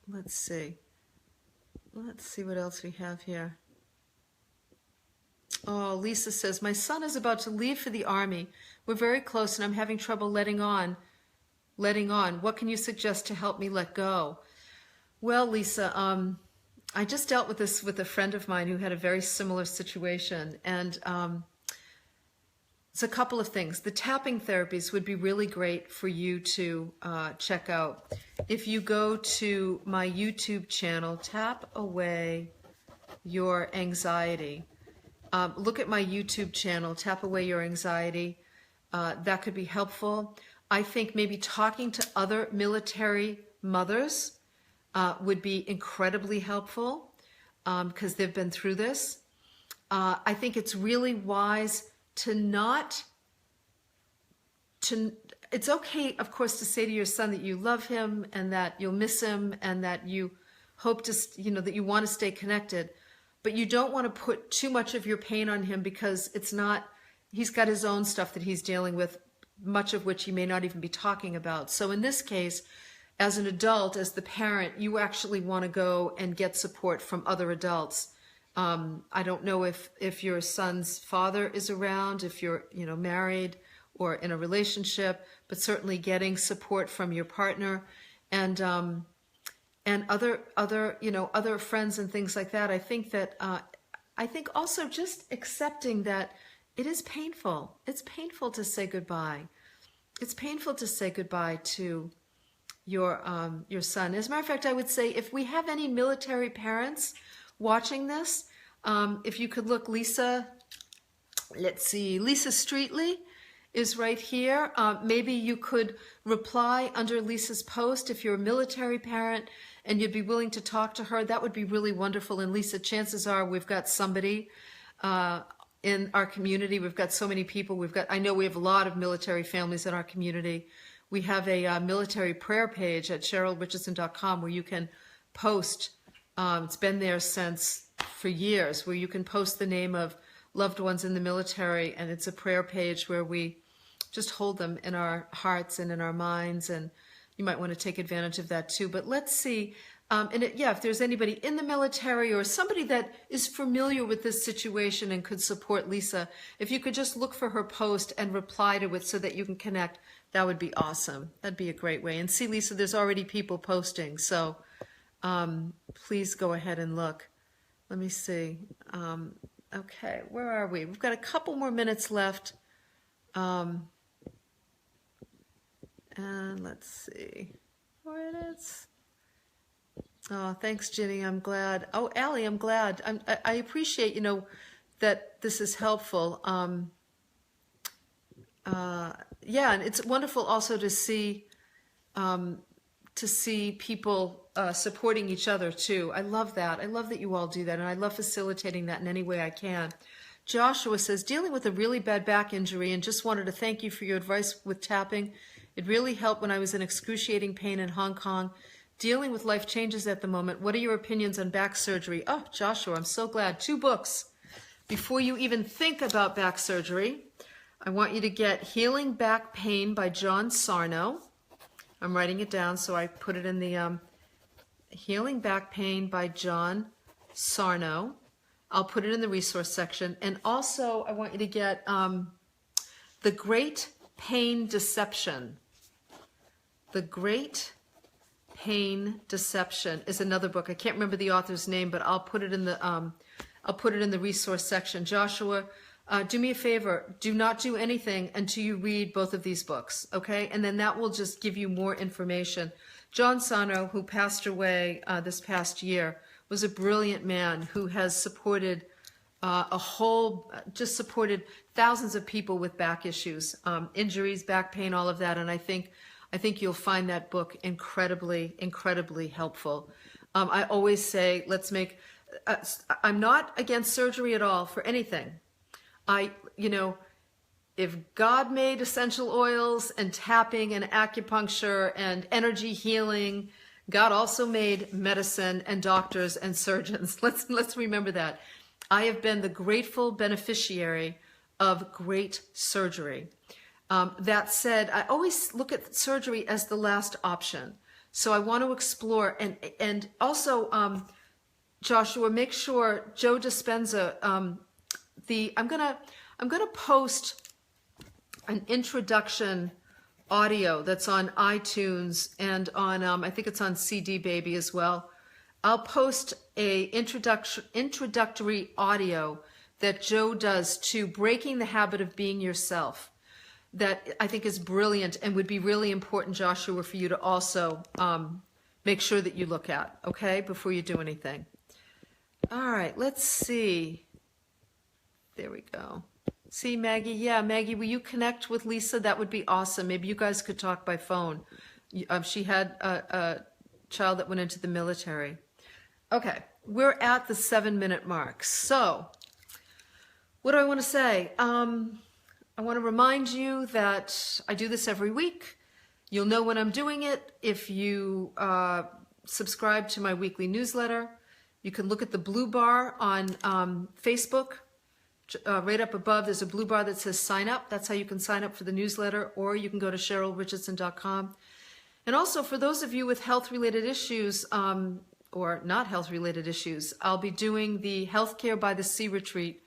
S1: let's see. Let's see what else we have here. Oh, Lisa says, my son is about to leave for the Army. We're very close and I'm having trouble letting on. What can you suggest to help me let go? Well, Lisa, I just dealt with this with a friend of mine who had a very similar situation. And it's a couple of things. The tapping therapies would be really great for you to check out. If you go to my YouTube channel, Tap Away Your Anxiety. Look at my YouTube channel, Tap Away Your Anxiety. That could be helpful. I think maybe talking to other military mothers would be incredibly helpful because they've been through this. I think it's really wise it's okay, of course, to say to your son that you love him and that you'll miss him and that you hope to, that you want to stay connected, but you don't want to put too much of your pain on him because he's got his own stuff that he's dealing with, much of which he may not even be talking about. So in this case, as an adult, as the parent, you actually want to go and get support from other adults. I don't know if your son's father is around, if you're, married or in a relationship, but certainly getting support from your partner and other friends and things like that. I think also just accepting that it is painful. It's painful to say goodbye. It's painful to say goodbye to your son. As a matter of fact, I would say if we have any military parents watching this, if you could look, Lisa, let's see, Lisa Streetley is right here. Maybe you could reply under Lisa's post if you're a military parent and you'd be willing to talk to her. That would be really wonderful. And Lisa, chances are we've got somebody in our community. We've got so many people. I know we have a lot of military families in our community. We have a military prayer page at CherylRichardson.com where you can post. It's been there for years, where you can post the name of loved ones in the military, and it's a prayer page where we just hold them in our hearts and in our minds, and you might want to take advantage of that too. But let's see. Yeah, if there's anybody in the military or somebody that is familiar with this situation and could support Lisa, if you could just look for her post and reply to it so that you can connect, that would be awesome. That'd be a great way. And see, Lisa, there's already people posting, so please go ahead and look. Let me see. Okay, where are we? We've got a couple more minutes left. And let's see where it is. Oh, thanks, Ginny. I'm glad. Oh, Allie, I'm glad. I appreciate, that this is helpful. Yeah, and it's wonderful also to see people supporting each other too. I love that. I love that you all do that, and I love facilitating that in any way I can. Joshua says, dealing with a really bad back injury and just wanted to thank you for your advice with tapping. It really helped when I was in excruciating pain in Hong Kong. Dealing with life changes at the moment. What are your opinions on back surgery? Oh, Joshua, I'm so glad. 2 books. Before you even think about back surgery, I want you to get Healing Back Pain by John Sarno. I'm writing it down, so I put it in the Healing Back Pain by John Sarno. I'll put it in the resource section. And also, I want you to get The Great Pain Deception. The Great Pain Deception is another book. I can't remember the author's name, but I'll put it in the resource section. Joshua, do me a favor. Do not do anything until you read both of these books, okay? And then that will just give you more information. John Sarno, who passed away this past year, was a brilliant man who has supported supported thousands of people with back issues, injuries, back pain, all of that. And I think you'll find that book incredibly, incredibly helpful. I always say, I'm not against surgery at all for anything. If God made essential oils and tapping and acupuncture and energy healing, God also made medicine and doctors and surgeons. Let's remember that. I have been the grateful beneficiary of great surgery. That said, I always look at surgery as the last option. So I want to explore and also, Joshua, make sure Joe Dispenza, I'm gonna post an introduction audio that's on iTunes and on I think it's on CDBaby as well. I'll post a introductory audio that Joe does to Breaking the Habit of Being Yourself. That I think is brilliant and would be really important, Joshua, for you to also make sure that you look at, okay, before you do anything. All right, let's see. There we go. See, Maggie? Yeah, Maggie, will you connect with Lisa? That would be awesome. Maybe you guys could talk by phone. She had a child that went into the military. Okay, we're at the 7-minute mark. So, what do I want to say? I want to remind you that I do this every week. You'll know when I'm doing it if you subscribe to my weekly newsletter. You can look at the blue bar on Facebook. Right up above, there's a blue bar that says sign up. That's how you can sign up for the newsletter, or you can go to CherylRichardson.com. And also, for those of you with health-related issues, or not health-related issues, I'll be doing the Healthcare by the Sea retreat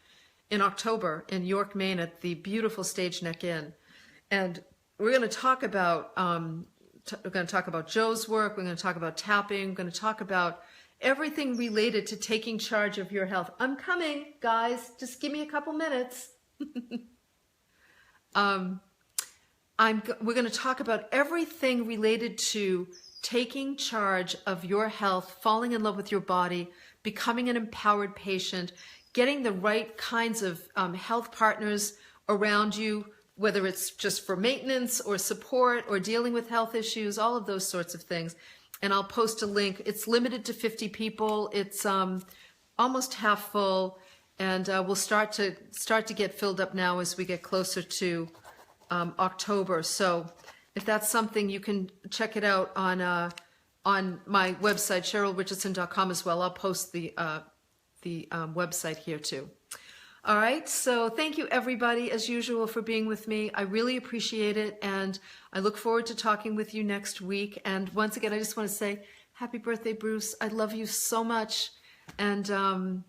S1: in October in York, Maine at the beautiful Stage Neck Inn. And we're going to talk about Joe's work. We're going to talk about tapping. We're going to talk about everything related to taking charge of your health. I'm coming, guys. Just give me a couple minutes. We're going to talk about everything related to taking charge of your health, falling in love with your body, becoming an empowered patient, getting the right kinds of health partners around you, whether it's just for maintenance or support or dealing with health issues, all of those sorts of things. And I'll post a link. It's limited to 50 people. It's almost half full, and we'll start to get filled up now as we get closer to October. So if that's something, you can check it out on my website, CherylRichardson.com as well. I'll post the website here too. All right, so thank you everybody, as usual, for being with me. I really appreciate it, and I look forward to talking with you next week. And once again, I just want to say Happy birthday, Bruce. I love you so much. And no,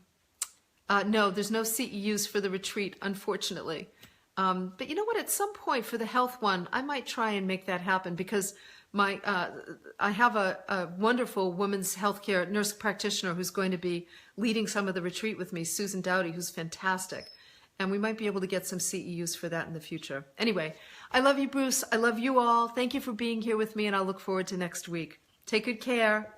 S1: there's no CEUs for the retreat, unfortunately. But you know what? At some point for the health one, I might try and make that happen because I have a wonderful women's healthcare nurse practitioner who's going to be leading some of the retreat with me, Susan Dowdy, who's fantastic. And we might be able to get some CEUs for that in the future. Anyway, I love you, Bruce. I love you all. Thank you for being here with me, and I'll look forward to next week. Take good care.